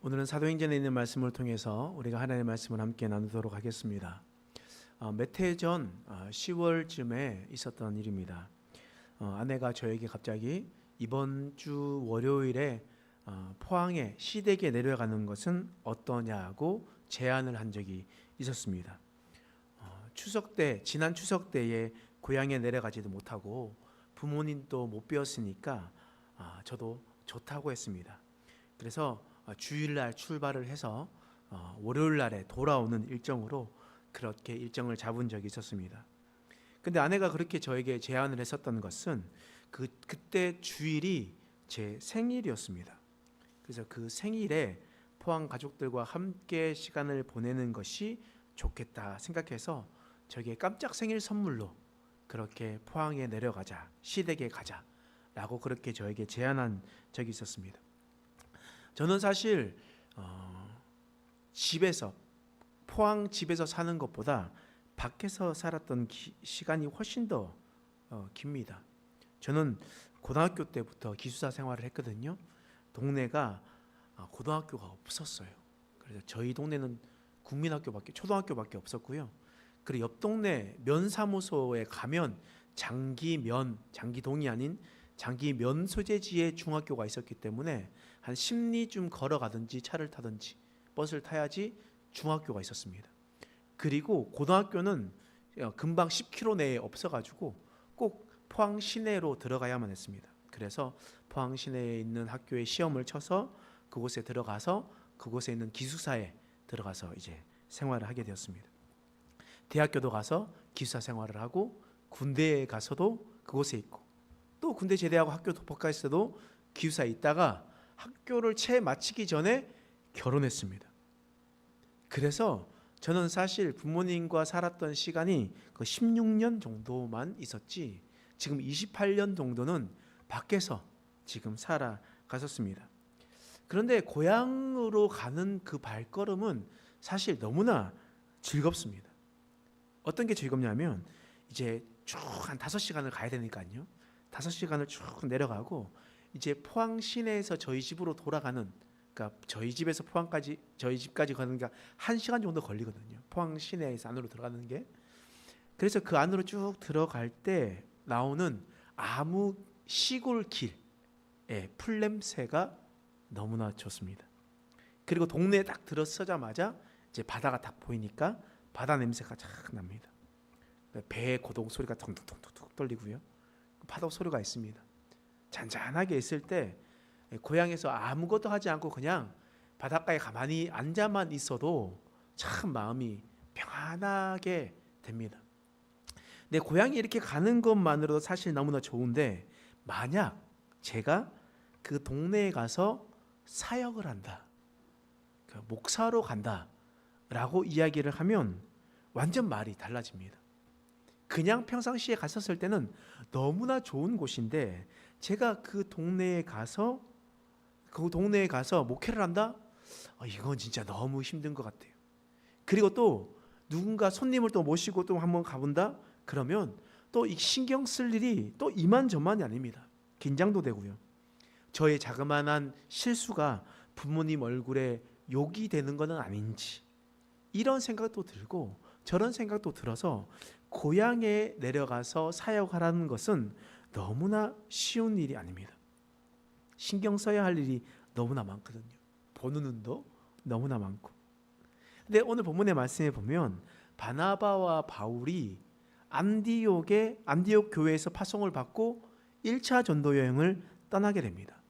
오늘은 사도행전에 있는 말씀을 통해서 우리가 하나님의 말씀을 함께 나누도록 하겠습니다. 몇 해 전 10월쯤에 있었던 일입니다. 아내가 저에게 갑자기 이번 주 월요일에 포항에 시댁에 내려가는 것은 어떠냐고 제안을 한 적이 있었습니다. 지난 추석 때에 고향에 내려가지도 못하고 부모님도 못 뵈었으니까 저도 좋다고 했습니다. 그래서 주일날 출발을 해서 월요일 날에 돌아오는 일정으로 그렇게 일정을 잡은 적이 있었습니다. 근데 아내가 그렇게 저에게 제안을 했었던 것은 그때 주일이 제 생일이었습니다. 그래서 그 생일에 포항 가족들과 함께 시간을 보내는 것이 좋겠다 생각해서 저에게 깜짝 생일 선물로 그렇게 포항에 내려가자, 시댁에 가자 라고 그렇게 저에게 제안한 적이 있었습니다. 저는 사실 포항 집에서 사는 것보다 밖에서 살았던 시간이 훨씬 더 깁니다. 저는 고등학교 때부터 기숙사 생활을 했거든요. 동네가 고등학교가 없었어요. 그래서 저희 동네는 초등학교밖에 없었고요. 그리고 옆 동네 면사무소에 가면 장기동이 아닌 장기면 소재지에 중학교가 있었기 때문에 한 10리쯤 걸어가든지 차를 타든지 버스를 타야지 중학교가 있었습니다. 그리고 고등학교는 금방 10km 내에 없어가지고 꼭 포항 시내로 들어가야만 했습니다. 그래서 포항 시내에 있는 학교에 시험을 쳐서 그곳에 들어가서 그곳에 있는 기숙사에 들어가서 이제 생활을 하게 되었습니다. 대학교도 가서 기숙사 생활을 하고 군대에 가서도 그곳에 있고 또 군대 제대하고 학교 독학했어도 기숙사에 있다가 학교를 채 마치기 전에 결혼했습니다. 그래서 저는 사실 부모님과 살았던 시간이 그 16년 정도만 있었지 지금 28년 정도는 밖에서 지금 살아갔었습니다. 그런데 고향으로 가는 그 발걸음은 사실 너무나 즐겁습니다. 어떤 게 즐겁냐면 이제 쭉 한 5시간을 가야 되니까요. 5시간을 쭉 내려가고 이제 포항 시내에서 저희 집으로 돌아가는, 그러니까 저희 집에서 저희 집까지 가는 게 1시간 정도 걸리거든요. 포항 시내에서 안으로 들어가는 게. 그래서 그 안으로 쭉 들어갈 때 나오는 아무 시골 길의 풀냄새가 너무나 좋습니다. 그리고 동네에 딱 들어서자마자 이제 바다가 딱 보이니까 바다 냄새가 쫙 납니다. 배의 고동 소리가 퉁퉁퉁퉁 떨리고요. 파도 소리가 있습니다. 잔잔하게 있을 때 고향에서 아무것도 하지 않고 그냥 바닷가에 가만히 앉아만 있어도 참 마음이 평안하게 됩니다. 내 고향에 이렇게 가는 것만으로도 사실 너무나 좋은데 만약 제가 그 동네에 가서 사역을 한다, 목사로 간다 라고 이야기를 하면 완전 말이 달라집니다. 그냥 평상시에 갔었을 때는 너무나 좋은 곳인데 제가 그 동네에 가서 목회를 한다? 이건 진짜 너무 힘든 것 같아요. 그리고 또 누군가 손님을 또 모시고 또 한번 가본다? 그러면 또 이 신경 쓸 일이 또 이만저만이 아닙니다. 긴장도 되고요. 저의 자그마한 실수가 부모님 얼굴에 욕이 되는 것은 아닌지 이런 생각도 들고 저런 생각도 들어서 고향에 내려가서 사역하라는 것은 너무나 쉬운 일이 아닙니다. 신경 써야 할 일이 너무나 많거든요. 보는 눈도 너무나 많고. 근데 오늘 본문의 말씀에 보면 바나바와 바울이 안디옥 교회에서 파송을 받고 1차 전도 여행을 떠나게 됩니다.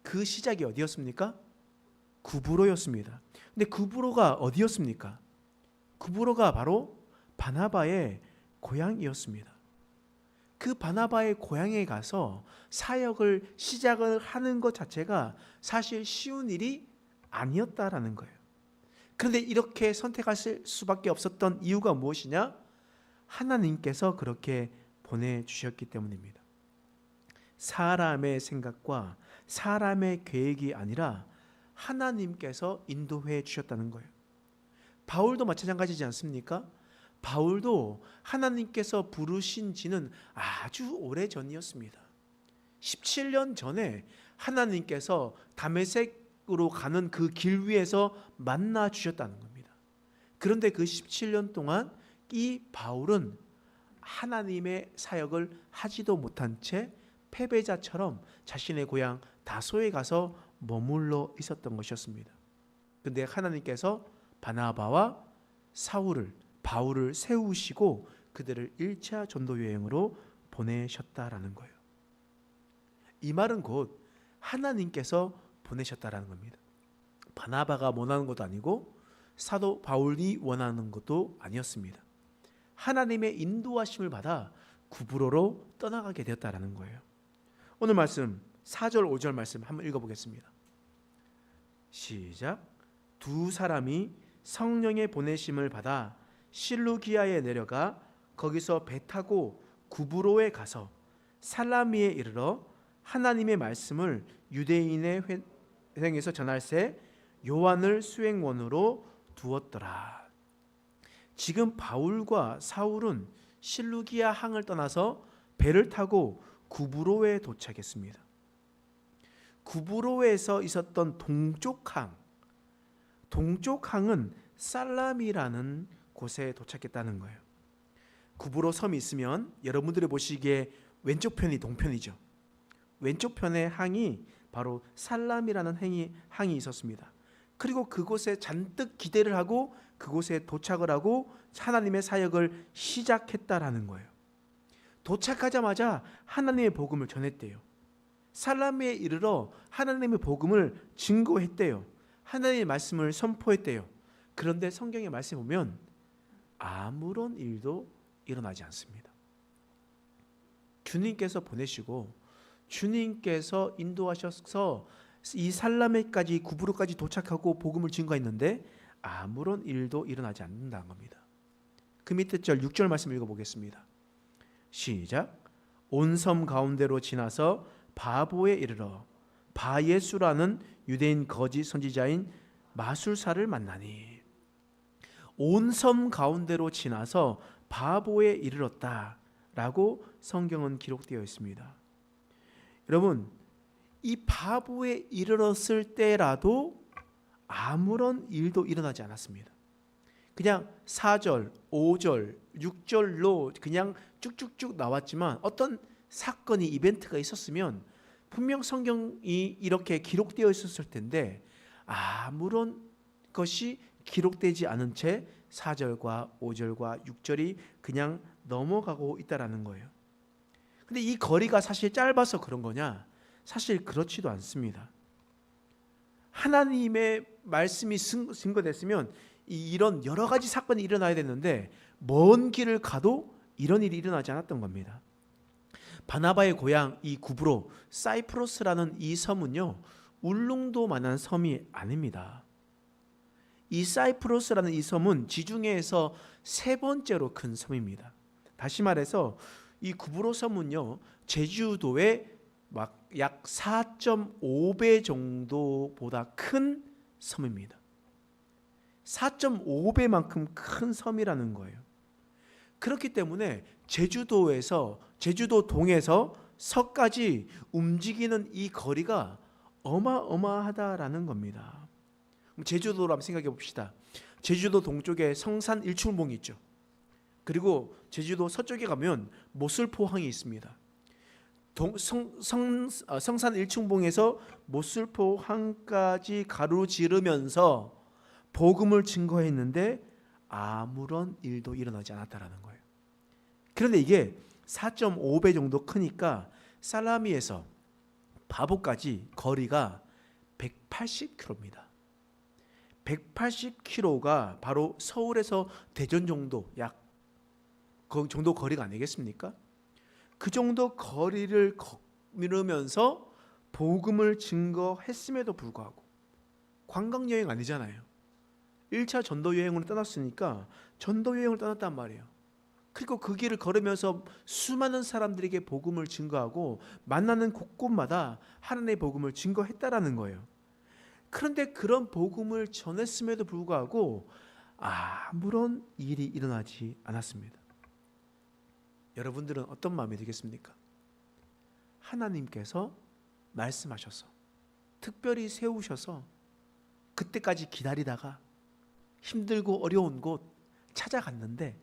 그 시작이 어디였습니까? 구브로였습니다. 근데 구브로가 어디였습니까? 구브로가 바로 바나바의 고향이었습니다. 그 바나바의 고향에 가서 사역을 시작을 하는 것 자체가 사실 쉬운 일이 아니었다라는 거예요. 그런데 이렇게 선택하실 수밖에 없었던 이유가 무엇이냐? 하나님께서 그렇게 보내주셨기 때문입니다. 사람의 생각과 사람의 계획이 아니라 하나님께서 인도해 주셨다는 거예요. 바울도 마찬가지지 않습니까? 바울도 하나님께서 부르신 지는 아주 오래 전이었습니다. 17년 전에 하나님께서 다메섹 으로 가는 그 길 위에서 만나 주셨다는 겁니다. 그런데 그 17년 동안 이 바울은 하나님의 사역을 하지도 못한 채 패배자처럼 자신의 고향 다소에 가서 머물러 있었던 것이었습니다. 그런데 하나님께서 바나바와 바울을 세우시고 그들을 1차 전도 여행으로 보내셨다라는 거예요. 이 말은 곧 하나님께서 보내셨다라는 겁니다. 바나바가 원하는 것도 아니고 사도 바울이 원하는 것도 아니었습니다. 하나님의 인도하심을 받아 구브로로 떠나가게 되었다라는 거예요. 오늘 말씀 4절 5절 말씀 한번 읽어보겠습니다. 시작. 두 사람이 성령의 보내심을 받아 실루기아에 내려가 거기서 배 타고 구브로에 가서 살라미에 이르러 하나님의 말씀을 유대인의 회당에서 전할새 요한을 수행원으로 두었더라. 지금 바울과 사울은 실루기아 항을 떠나서 배를 타고 구브로에 도착했습니다. 구브로에서 있었던 동쪽항은 살라미라는 곳에 도착했다는 거예요. 구브로 섬이 있으면 여러분들이 보시기에 왼쪽 편이 동편이죠. 왼쪽 편의 항이 바로 살람이라는 항이 있었습니다. 그리고 그곳에 잔뜩 기대를 하고 그곳에 도착을 하고 하나님의 사역을 시작했다라는 거예요. 도착하자마자 하나님의 복음을 전했대요. 살라미에 이르러 하나님의 복음을 증거했대요. 하나님의 말씀을 선포했대요. 그런데 성경의 말씀에 보면 아무런 일도 일어나지 않습니다. 주님께서 보내시고 주님께서 인도하셔서 이 살라메까지 구브로까지 도착하고 복음을 증거했는데 아무런 일도 일어나지 않는다는 겁니다. 그 밑에 절 6절 말씀 읽어보겠습니다. 시작. 온 섬 가운데로 지나서 바보에 이르러 바예수라는 유대인 거짓 선지자인 마술사를 만나니. 온 섬 가운데로 지나서 바보에 이르렀다라고 성경은 기록되어 있습니다. 여러분, 이 바보에 이르렀을 때라도 아무런 일도 일어나지 않았습니다. 그냥 4절, 5절, 6절로 그냥 쭉쭉쭉 나왔지만 어떤 사건이 이벤트가 있었으면 분명 성경이 이렇게 기록되어 있었을 텐데 아무런 것이 기록되지 않은 채 4절과 5절과 6절이 그냥 넘어가고 있다라는 거예요. 근데 이 거리가 사실 짧아서 그런 거냐? 사실 그렇지도 않습니다. 하나님의 말씀이 증거됐으면 이런 여러 가지 사건이 일어나야 되는데 먼 길을 가도 이런 일이 일어나지 않았던 겁니다. 바나바의 고향 이 구브로 사이프러스라는 이 섬은요, 울릉도만한 섬이 아닙니다. 이 사이프러스라는 이 섬은 지중해에서 세 번째로 큰 섬입니다. 다시 말해서 이 구브로 섬은요, 제주도의 약 4.5배 정도보다 큰 섬입니다. 4.5배만큼 큰 섬이라는 거예요. 그렇기 때문에 제주도 동에서 서까지 움직이는 이 거리가 어마어마하다라는 겁니다. 제주도로 한번 생각해 봅시다. 제주도 동쪽에 성산 일출봉이 있죠. 그리고 제주도 서쪽에 가면 모슬포항이 있습니다. 성산 일출봉에서 모슬포항까지 가로지르면서 복음을 증거했는데 아무런 일도 일어나지 않았다라는 거예요. 그런데 이게 4.5배 정도 크니까 살라미에서 바보까지 거리가 180km입니다. 180km가 바로 서울에서 대전 정도 그 정도 거리가 아니겠습니까? 그 정도 거리를 걸으면서 복음을 증거했음에도 불구하고 관광여행 아니잖아요. 1차 전도여행으로 떠났으니까 전도여행을 떠났단 말이에요. 그리고 그 길을 걸으면서 수많은 사람들에게 복음을 증거하고 만나는 곳곳마다 하나님의 복음을 증거했다라는 거예요. 그런데 그런 복음을 전했음에도 불구하고 아무런 일이 일어나지 않았습니다. 여러분들은 어떤 마음이 되겠습니까? 하나님께서 말씀하셔서 특별히 세우셔서 그때까지 기다리다가 힘들고 어려운 곳 찾아갔는데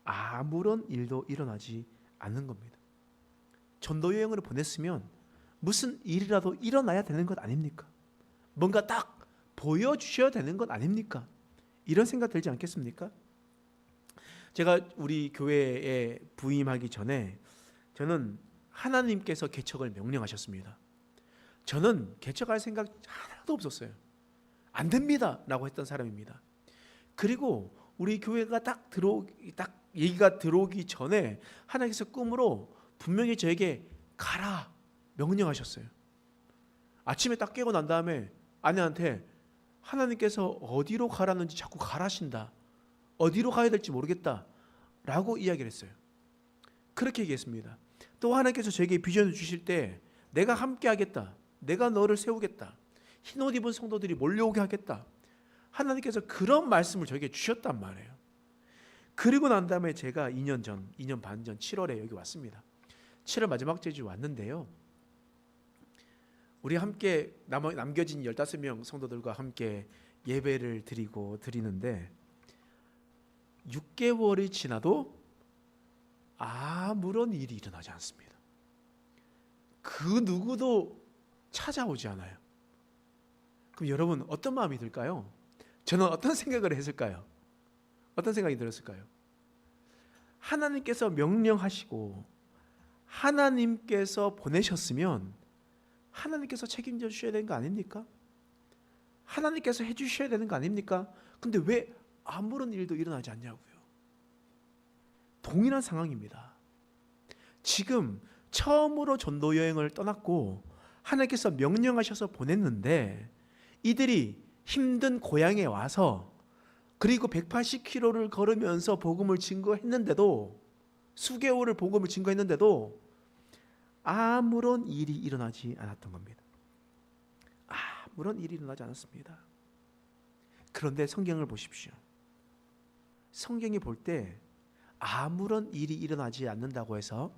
아무런 일도 일어나지 않는 겁니다. 전도 여행을 보냈으면 무슨 일이라도 일어나야 되는 것 아닙니까? 뭔가 딱 보여주셔야 되는 것 아닙니까? 이런 생각 들지 않겠습니까? 제가 우리 교회에 부임하기 전에 저는 하나님께서 개척을 명령하셨습니다. 저는 개척할 생각 하나도 없었어요. 안 됩니다 라고 했던 사람입니다. 그리고 우리 교회가 딱 얘기가 들어오기 전에 하나님께서 꿈으로 분명히 저에게 가라 명령하셨어요. 아침에 딱 깨고 난 다음에 아내한테 하나님께서 어디로 가라는지 자꾸 가라신다. 어디로 가야 될지 모르겠다 라고 이야기를 했어요. 그렇게 얘기했습니다. 또 하나님께서 저에게 비전을 주실 때 내가 함께 하겠다. 내가 너를 세우겠다. 흰옷 입은 성도들이 몰려오게 하겠다. 하나님께서 그런 말씀을 저에게 주셨단 말이에요. 그리고 난 다음에 제가 2년 반 전 7월에 여기 왔습니다. 7월 마지막 주에 왔는데요. 우리 함께 남겨진 15명 성도들과 함께 예배를 드리는데 6개월이 지나도 아무런 일이 일어나지 않습니다. 그 누구도 찾아오지 않아요. 그럼 여러분 어떤 마음이 들까요? 저는 어떤 생각을 했을까요? 어떤 생각이 들었을까요? 하나님께서 명령하시고 하나님께서 보내셨으면 하나님께서 책임져 주셔야 되는 거 아닙니까? 하나님께서 해 주셔야 되는 거 아닙니까? 근데 왜 아무런 일도 일어나지 않냐고요. 동일한 상황입니다. 지금 처음으로 전도 여행을 떠났고 하나님께서 명령하셔서 보냈는데 이들이 힘든 고향에 와서 그리고 180km를 걸으면서 복음을 증거했는데도 수개월을 복음을 증거했는데도 아무런 일이 일어나지 않았던 겁니다. 아무런 일이 일어나지 않았습니다. 그런데 성경을 보십시오. 성경이 볼 때 아무런 일이 일어나지 않는다고 해서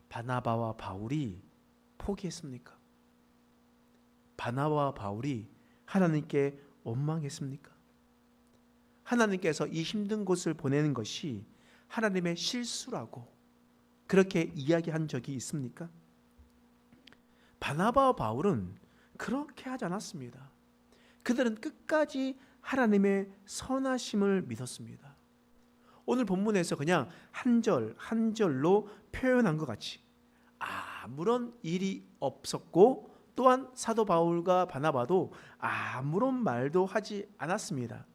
바나바와 바울이 포기했습니까? 바나바와 바울이 하나님께 원망했습니까? 하나님께서 이 힘든 곳을 보내는 것이 하나님의 실수라고 그렇게 이야기한 적이 있습니까? 바나바와 바울은 그렇게 하지 않았습니다. 그들은 끝까지 하나님의 선하심을 믿었습니다. 오늘 본문에서 그냥 한 절 한 절로 표현한 것 같이 아무런 일이 없었고 또한 사도 바울과 바나바도 아무런 말도 하지 않았습니다.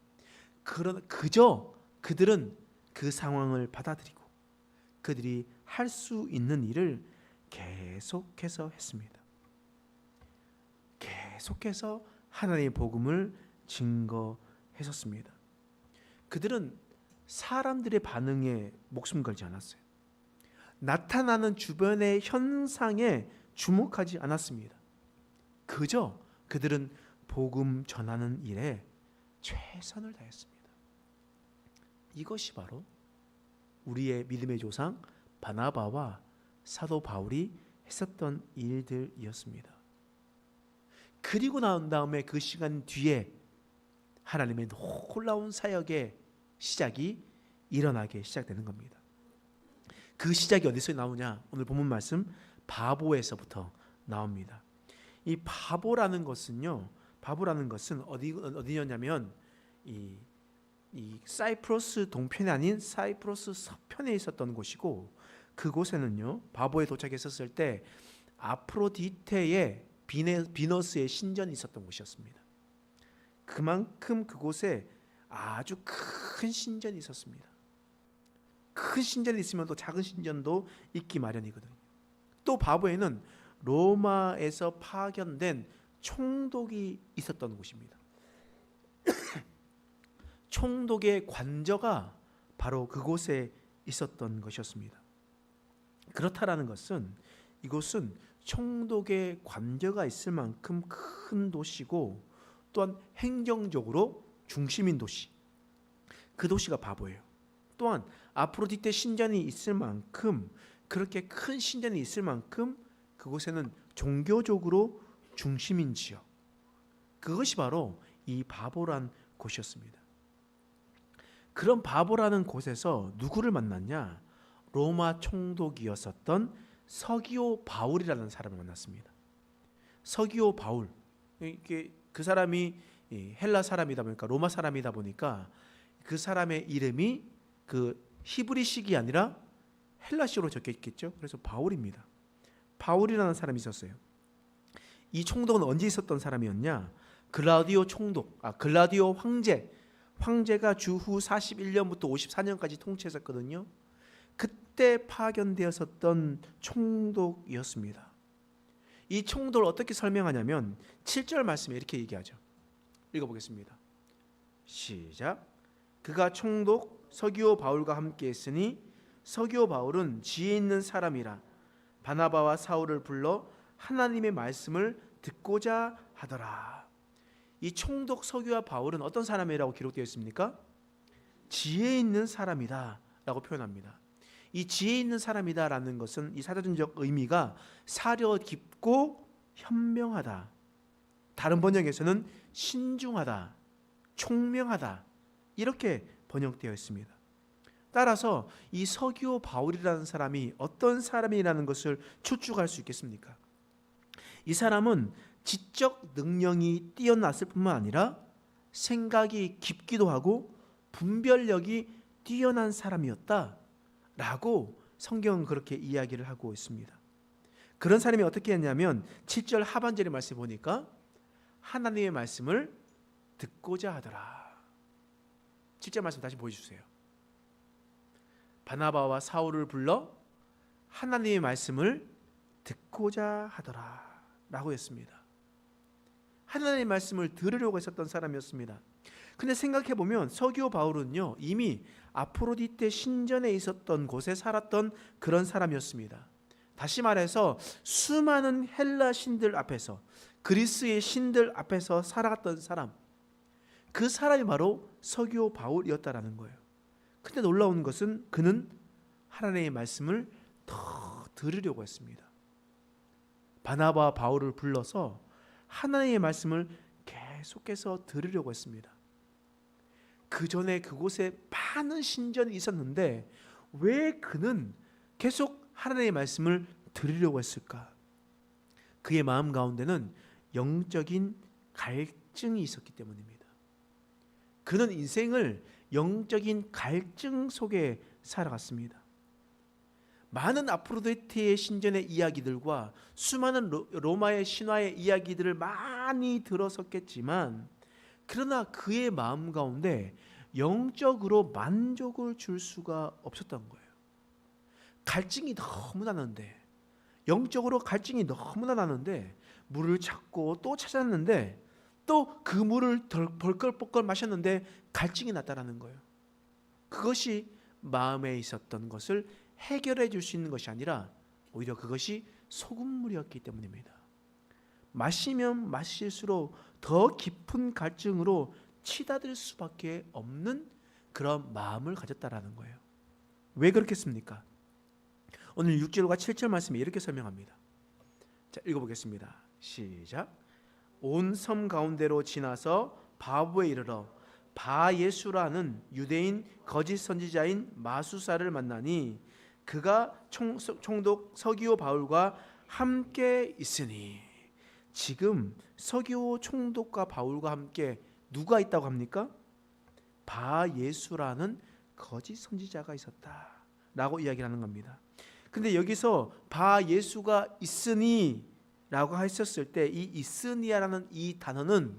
그저 그들은 그 상황을 받아들이고 그들이 할 수 있는 일을 계속해서 했습니다. 계속해서 하나님의 복음을 증거했었습니다. 그들은 사람들의 반응에 목숨 걸지 않았어요. 나타나는 주변의 현상에 주목하지 않았습니다. 그저 그들은 복음 전하는 일에 최선을 다했습니다. 이것이 바로 우리의 믿음의 조상 바나바와 사도 바울이 했었던 일들이었습니다. 그리고 나온 다음에 그 시간 뒤에 하나님의 놀라운 사역의 시작이 일어나게 시작되는 겁니다. 그 시작이 어디서 나오냐? 오늘 본문 말씀 바보에서부터 나옵니다. 이 바보라는 것은 어디였냐면 이 사이프러스 동편이 아닌 사이프러스 서편에 있었던 곳이고 그곳에는요 바보에 도착했었을 때 아프로디테의 비너스의 신전이 있었던 곳이었습니다. 그만큼 그곳에 아주 큰 신전이 있었습니다. 큰 신전이 있으면 또 작은 신전도 있기 마련이거든요. 또 바보에는 로마에서 파견된 총독이 있었던 곳입니다. 총독의 관저가 바로 그곳에 있었던 것이었습니다. 그렇다라는 것은 이곳은 총독의 관저가 있을 만큼 큰 도시고 또한 행정적으로 중심인 도시, 그 도시가 바보예요. 또한 아프로디테 신전이 있을 만큼 그렇게 큰 신전이 있을 만큼 그곳에는 종교적으로 중심인 지역, 그것이 바로 이 바보란 곳이었습니다. 그런 바보라는 곳에서 누구를 만났냐? 로마 총독이었었던 서기오 바울이라는 사람을 만났습니다. 서기오 바울, 이게 그 사람이 헬라 사람이다 보니까, 로마 사람이다 보니까 그 사람의 이름이 그 히브리식이 아니라 헬라식으로 적혀 있겠죠. 그래서 바울입니다. 바울이라는 사람이 있었어요. 이 총독은 언제 있었던 사람이었냐? 글라디오 총독, 글라디오 황제가 주후 41년부터 54년까지 통치했었거든요. 그때 파견되었었던 총독이었습니다. 이 총독을 어떻게 설명하냐면 7절 말씀에 이렇게 얘기하죠. 읽어보겠습니다. 시작. 그가 총독 서기오 바울과 함께 했으니 서기오 바울은 지혜 있는 사람이라 바나바와 사울을 불러 하나님의 말씀을 듣고자 하더라. 이 총독 서기오 바울은 어떤 사람이라고 기록되어 있습니까? 지혜 있는 사람이다 라고 표현합니다. 이 지혜 있는 사람이다라는 것은 이 사전적 의미가 사려 깊고 현명하다, 다른 번역에서는 신중하다, 총명하다, 이렇게 번역되어 있습니다. 따라서 이 서기오 바울이라는 사람이 어떤 사람이라는 것을 추측할 수 있겠습니까? 이 사람은 지적 능력이 뛰어났을 뿐만 아니라 생각이 깊기도 하고 분별력이 뛰어난 사람이었다라고 성경은 그렇게 이야기를 하고 있습니다. 그런 사람이 어떻게 했냐면 7절 하반절의 말씀 보니까 하나님의 말씀을 듣고자 하더라. 7절 말씀 다시 보여주세요. 바나바와 사울을 불러 하나님의 말씀을 듣고자 하더라 라고 했습니다. 하나님의 말씀을 들으려고 했었던 사람이었습니다. 근데 생각해보면 서기오 바울은요, 이미 아프로디테 신전에 있었던 곳에 살았던 그런 사람이었습니다. 다시 말해서 수많은 헬라 신들 앞에서, 그리스의 신들 앞에서 살아갔던 사람, 그 사람이 바로 서기오 바울이었다라는 거예요. 근데 놀라운 것은 그는 하나님의 말씀을 더 들으려고 했습니다. 바나바와 바울을 불러서 하나님의 말씀을 계속해서 들으려고 했습니다. 그 전에 그곳에 많은 신전이 있었는데 왜 그는 계속 하나님의 말씀을 들으려고 했을까? 그의 마음 가운데는 영적인 갈증이 있었기 때문입니다. 그는 인생을 영적인 갈증 속에 살아갔습니다. 많은 아프로디테의 신전의 이야기들과 수많은 로마의 신화의 이야기들을 많이 들었었겠지만, 그러나 그의 마음 가운데 영적으로 만족을 줄 수가 없었던 거예요. 갈증이 너무나 나는데, 영적으로 갈증이 너무나 나는데 물을 찾고 또 찾았는데 또 그 물을 벌컥벌컥 마셨는데 갈증이 났다라는 거예요. 그것이 마음에 있었던 것을 해결해 줄 수 있는 것이 아니라 오히려 그것이 소금물이었기 때문입니다. 마시면 마실수록 더 깊은 갈증으로 치닫을 수밖에 없는 그런 마음을 가졌다라는 거예요. 왜 그렇겠습니까? 오늘 6절과 7절 말씀이 이렇게 설명합니다. 자, 읽어보겠습니다. 시작. 온 섬 가운데로 지나서 바보에 이르러 바예수라는 유대인 거짓 선지자인 마수사를 만나니 그가 총독 서기오 바울과 함께 있으니, 지금 서기오 총독과 바울과 함께 누가 있다고 합니까? 바예수라는 거짓 선지자가 있었다라고 이야기를 하는 겁니다. 근데 여기서 바예수가 있으니 라고 했었을 때 이 있으니라는 이 단어는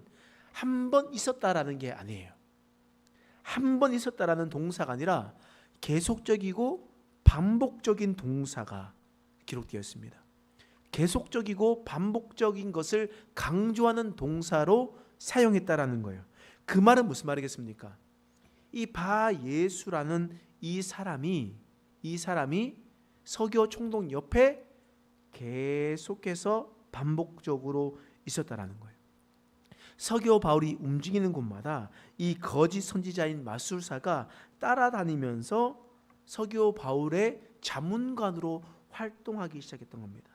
한 번 있었다라는 게 아니에요. 한 번 있었다라는 동사가 아니라 계속적이고 반복적인 동사가 기록되어 있습니다. 계속적이고 반복적인 것을 강조하는 동사로 사용했다라는 거예요. 그 말은 무슨 말이겠습니까? 이 바예수라는 이 사람이 서기오 총독 옆에 계속해서 반복적으로 있었다라는 거예요. 서기오 바울이 움직이는 곳마다 이 거짓 선지자인 마술사가 따라다니면서 서기오 바울의 자문관으로 활동하기 시작했던 겁니다.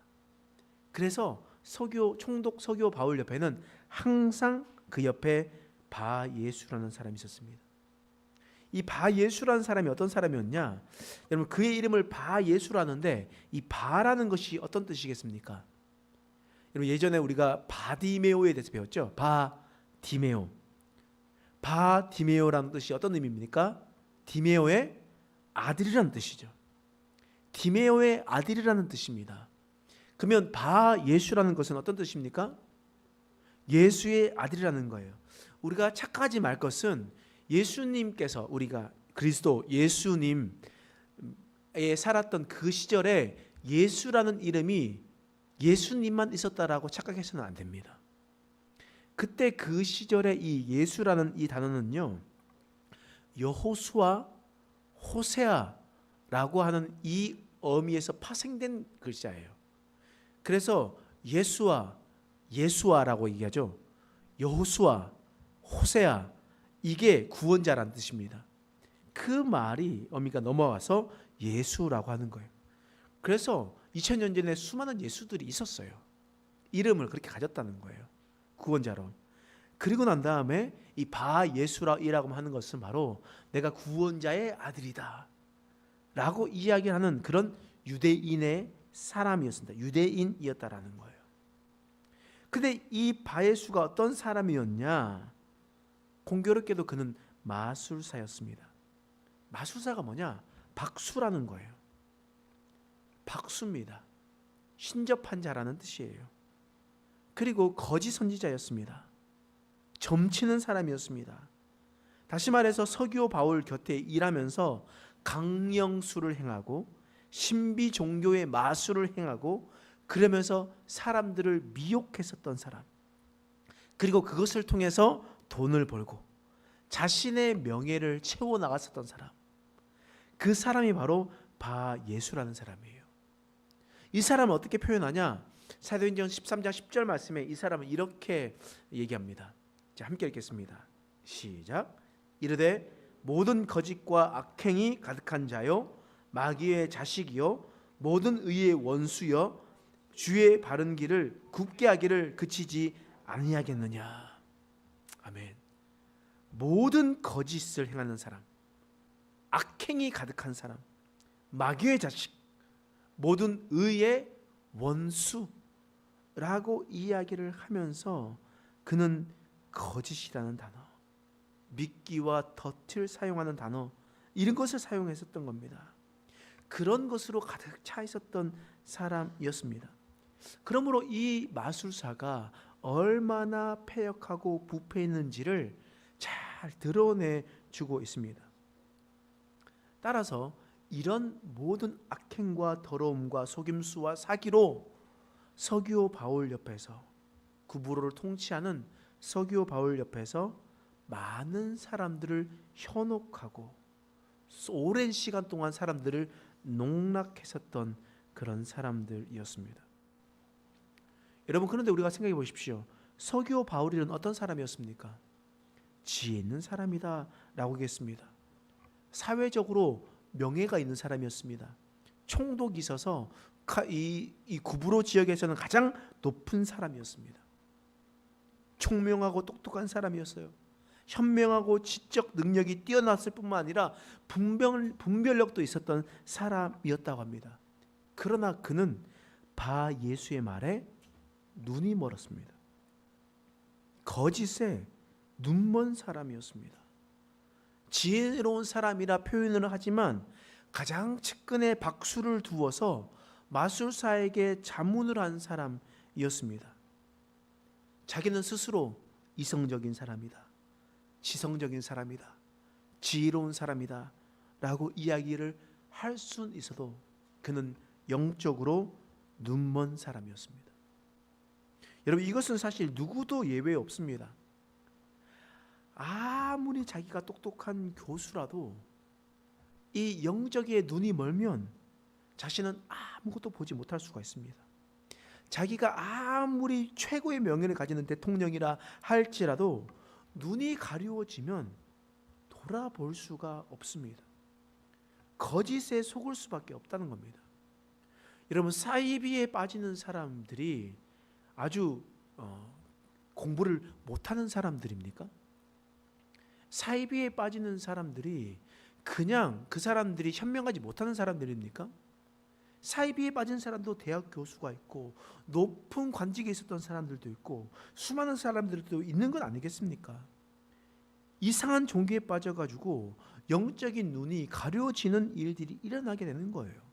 그래서 총독 서기오 바울 옆에는 항상 그 옆에 바예수라는 사람이 있었습니다. 이 바예수라는 사람이 어떤 사람이었냐? 여러분, 그의 이름을 바예수라는데 이 바라는 것이 어떤 뜻이겠습니까? 여러분, 예전에 우리가 바디메오에 대해서 배웠죠. 바디메오. 바디메오라는 뜻이 어떤 의미입니까? 디메오의 아들이라는 뜻이죠. 디메오의 아들이라는 뜻입니다. 그러면 바예수라는 것은 어떤 뜻입니까? 예수의 아들이라는 거예요. 우리가 착각하지 말 것은 예수님께서, 우리가 그리스도 예수님에 살았던 그 시절에 예수라는 이름이 예수님만 있었다라고 착각해서는 안 됩니다. 그때 그 시절에 이 예수라는 이 단어는요, 여호수아, 호세아라고 하는 이 어미에서 파생된 글자예요. 그래서 예수아라고 얘기하죠. 여호수아, 호세아, 이게 구원자라는 뜻입니다. 그 말이 어미가 넘어와서 예수라고 하는 거예요. 그래서 2000년 전에 수많은 예수들이 있었어요. 이름을 그렇게 가졌다는 거예요. 구원자로. 그리고 난 다음에 이 바예수라고 하는 것은 바로 내가 구원자의 아들이다 라고 이야기하는 그런 유대인의 사람이었습니다. 유대인이었다라는 거예요. 근데 이 바예수가 어떤 사람이었냐? 공교롭게도 그는 마술사였습니다. 마술사가 뭐냐? 박수라는 거예요. 박수입니다. 신접한 자라는 뜻이에요. 그리고 거짓 선지자였습니다. 점치는 사람이었습니다. 다시 말해서 서기오 바울 곁에 일하면서 강령술을 행하고 신비 종교의 마술을 행하고 그러면서 사람들을 미혹했었던 사람. 그리고 그것을 통해서 돈을 벌고 자신의 명예를 채워나갔었던 사람. 그 사람이 바로 바예수라는 사람이에요. 이 사람은 어떻게 표현하냐? 사도행전 13장 10절 말씀에 이 사람은 이렇게 얘기합니다. 자, 함께 읽겠습니다. 시작. 이르되 모든 거짓과 악행이 가득한 자요 마귀의 자식이요 모든 의의 원수여 주의 바른 길을 굽게 하기를 그치지 아니하겠느냐. 아멘. 모든 거짓을 행하는 사람, 악행이 가득한 사람, 마귀의 자식, 모든 의의 원수라고 이야기를 하면서 그는 거짓이라는 단어, 믿기와 덫을 사용하는 단어, 이런 것을 사용했었던 겁니다. 그런 것으로 가득 차 있었던 사람이었습니다. 그러므로 이 마술사가 얼마나 패역하고 부패 있는지를 잘 드러내 주고 있습니다. 따라서 이런 모든 악행과 더러움과 속임수와 사기로 서기오 바울 옆에서, 구부로를 통치하는 서기오 바울 옆에서 많은 사람들을 현혹하고 오랜 시간 동안 사람들을 농락했었던 그런 사람들이었습니다. 여러분, 그런데 우리가 생각해 보십시오. 서기오 바울이는 어떤 사람이었습니까? 지혜 있는 사람이다 라고 하겠습니다. 사회적으로 명예가 있는 사람이었습니다. 총독이 있어서 이 구브로 지역에서는 가장 높은 사람이었습니다. 총명하고 똑똑한 사람이었어요. 현명하고 지적 능력이 뛰어났을 뿐만 아니라 분별력도 있었던 사람이었다고 합니다. 그러나 그는 바예수의 말에 눈이 멀었습니다. 거짓에 눈먼 사람이었습니다. 지혜로운 사람이라 표현을 하지만 가장 측근에 박수를 두어서 마술사에게 자문을 한 사람이었습니다. 자기는 스스로 이성적인 사람이다, 지성적인 사람이다, 지혜로운 사람이다 라고 이야기를 할 수는 있어도 그는 영적으로 눈먼 사람이었습니다. 여러분, 이것은 사실 누구도 예외 없습니다. 아무리 자기가 똑똑한 교수라도 이 영적의 눈이 멀면 자신은 아무것도 보지 못할 수가 있습니다. 자기가 아무리 최고의 명예를 가지는 대통령이라 할지라도 눈이 가려워지면 돌아볼 수가 없습니다. 거짓에 속을 수밖에 없다는 겁니다. 여러분, 사이비에 빠지는 사람들이 아주 공부를 못하는 사람들입니까? 사이비에 빠지는 사람들이 그냥 그 사람들이 현명하지 못하는 사람들입니까? 사이비에 빠진 사람도 대학 교수가 있고 높은 관직에 있었던 사람들도 있고 수많은 사람들도 있는 건 아니겠습니까? 이상한 종교에 빠져가지고 영적인 눈이 가려지는 일들이 일어나게 되는 거예요.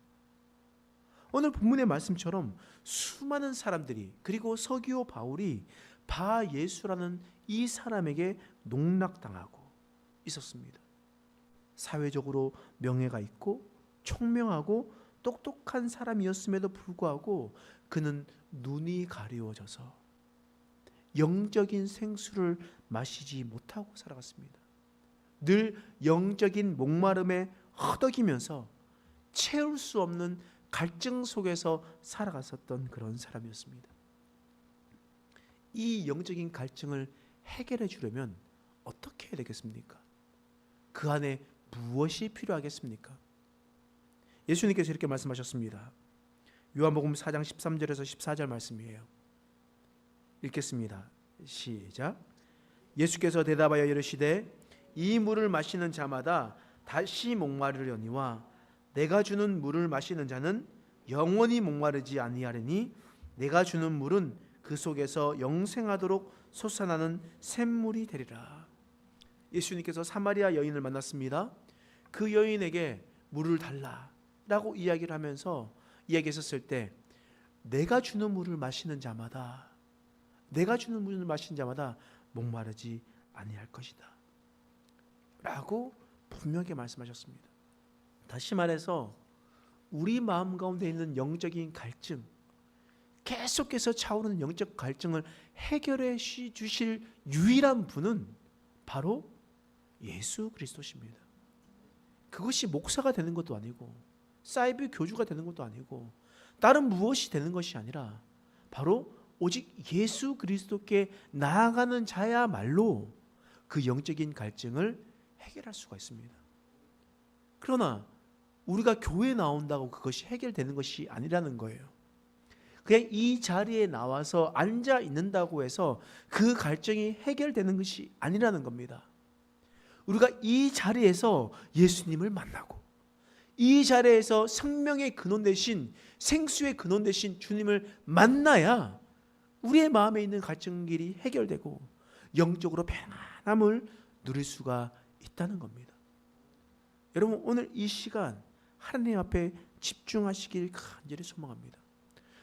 오늘 본문의 말씀처럼 수많은 사람들이, 그리고 서기오 바울이 바 예수라는 이 사람에게 농락당하고 있었습니다. 사회적으로 명예가 있고 총명하고 똑똑한 사람이었음에도 불구하고 그는 눈이 가리워져서 영적인 생수를 마시지 못하고 살아갔습니다. 늘 영적인 목마름에 허덕이면서 채울 수 없는 갈증 속에서 살아갔었던 그런 사람이었습니다. 이 영적인 갈증을 해결해 주려면 어떻게 해야 되겠습니까? 그 안에 무엇이 필요하겠습니까? 예수님께서 이렇게 말씀하셨습니다. 요한복음 4장 13절에서 14절 말씀이에요. 읽겠습니다. 시작. 예수께서 대답하여 이르시되 이 물을 마시는 자마다 다시 목마르려니와 내가 주는 물을 마시는 자는 영원히 목마르지 아니하리니 내가 주는 물은 그 속에서 영생하도록 솟아나는 샘물이 되리라. 예수님께서 사마리아 여인을 만났습니다. 그 여인에게 물을 달라라고 이야기를 하면서 이야기했었을 때 내가 주는 물을 마시는 자마다 목마르지 아니할 것이다 라고 분명하게 말씀하셨습니다. 다시 말해서 우리 마음 가운데 있는 영적인 갈증, 계속해서 차오르는 영적 갈증을 해결해 주실 유일한 분은 바로 예수 그리스도십니다. 그것이 목사가 되는 것도 아니고 사이비 교주가 되는 것도 아니고 다른 무엇이 되는 것이 아니라 바로 오직 예수 그리스도께 나아가는 자야말로 그 영적인 갈증을 해결할 수가 있습니다. 그러나 우리가 교회에 나온다고 그것이 해결되는 것이 아니라는 거예요. 그냥 이 자리에 나와서 앉아 있는다고 해서 그 갈증이 해결되는 것이 아니라는 겁니다. 우리가 이 자리에서 예수님을 만나고 이 자리에서 생명의 근원 되신, 생수의 근원 되신 주님을 만나야 우리의 마음에 있는 갈증길이 해결되고 영적으로 평안함을 누릴 수가 있다는 겁니다. 여러분, 오늘 이 시간 하나님 앞에 집중하시길 간절히 소망합니다.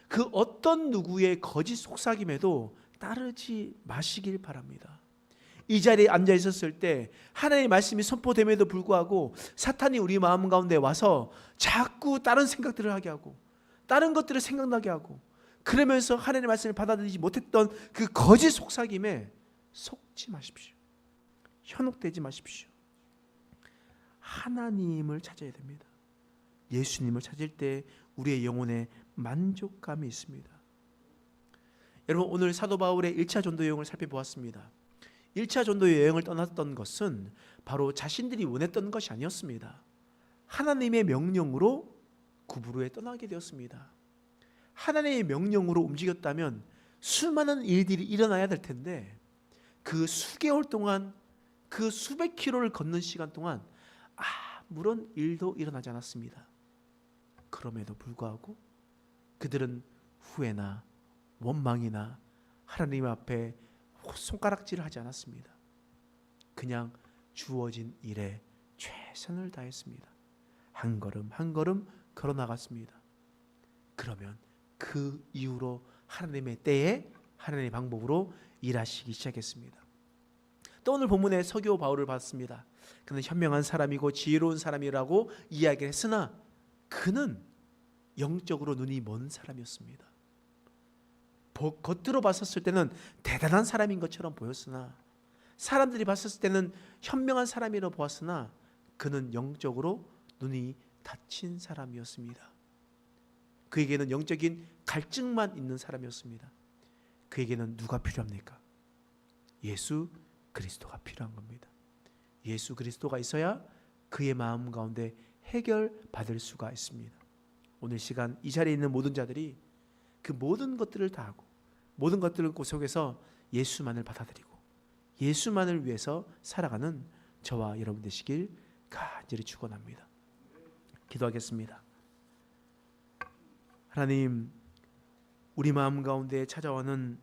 그 어떤 누구의 거짓 속삭임에도 따르지 마시길 바랍니다. 이 자리에 앉아 있었을 때 하나님의 말씀이 선포됨에도 불구하고 사탄이 우리 마음 가운데 와서 자꾸 다른 생각들을 하게 하고 다른 것들을 생각나게 하고 그러면서 하나님의 말씀을 받아들이지 못했던 그 거짓 속삭임에 속지 마십시오. 현혹되지 마십시오. 하나님을 찾아야 됩니다. 예수님을 찾을 때 우리의 영혼에 만족감이 있습니다. 여러분, 오늘 사도 바울의 1차 전도 여행을 살펴보았습니다. 1차 전도 여행을 떠났던 것은 바로 자신들이 원했던 것이 아니었습니다. 하나님의 명령으로 구브로에 떠나게 되었습니다. 하나님의 명령으로 움직였다면 수많은 일들이 일어나야 될 텐데 그 수개월 동안, 그 수백 킬로를 걷는 시간 동안 아무런 일도 일어나지 않았습니다. 그럼에도 불구하고 그들은 후회나 원망이나 하나님 앞에 손가락질을 하지 않았습니다. 그냥 주어진 일에 최선을 다했습니다. 한 걸음 한 걸음 걸어 나갔습니다. 그러면 그 이후로 하나님의 때에 하나님의 방법으로 일하시기 시작했습니다. 또 오늘 본문에 서기오 바울을 봤습니다. 그는 현명한 사람이고 지혜로운 사람이라고 이야기를 했으나 그는 영적으로 눈이 먼 사람이었습니다. 겉으로 봤었을 때는 대단한 사람인 것처럼 보였으나 사람들이 봤었을 때는 현명한 사람이라고 보았으나 그는 영적으로 눈이 닫힌 사람이었습니다. 그에게는 영적인 갈증만 있는 사람이었습니다. 그에게는 누가 필요합니까? 예수 그리스도가 필요한 겁니다. 예수 그리스도가 있어야 그의 마음 가운데 해결받을 수가 있습니다. 오늘 시간 이 자리에 있는 모든 자들이 그 모든 것들을 다 하고 모든 것들을 속에서 예수만을 받아들이고 예수만을 위해서 살아가는 저와 여러분 되시길 간절히 축원합니다. 기도하겠습니다. 하나님, 우리 마음 가운데 찾아오는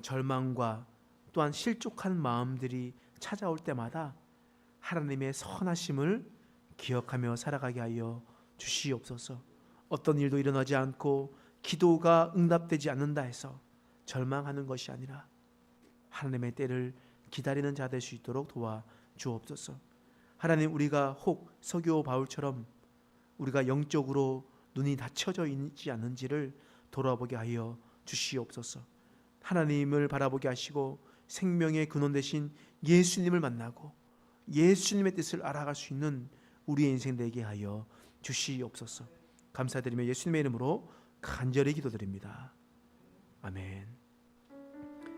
절망과 또한 실족한 마음들이 찾아올 때마다 하나님의 선하심을 기억하며 살아가게 하여 주시옵소서. 어떤 일도 일어나지 않고 기도가 응답되지 않는다 해서 절망하는 것이 아니라 하나님의 때를 기다리는 자 될 수 있도록 도와 주옵소서. 하나님, 우리가 혹 서기오 바울처럼 우리가 영적으로 눈이 닫혀져 있지 않은지를 돌아보게 하여 주시옵소서. 하나님을 바라보게 하시고 생명의 근원 되신 예수님을 만나고 예수님의 뜻을 알아갈 수 있는 우리의 인생 되게 하여 주시옵소서. 감사드리며 예수님의 이름으로 간절히 기도드립니다. 아멘.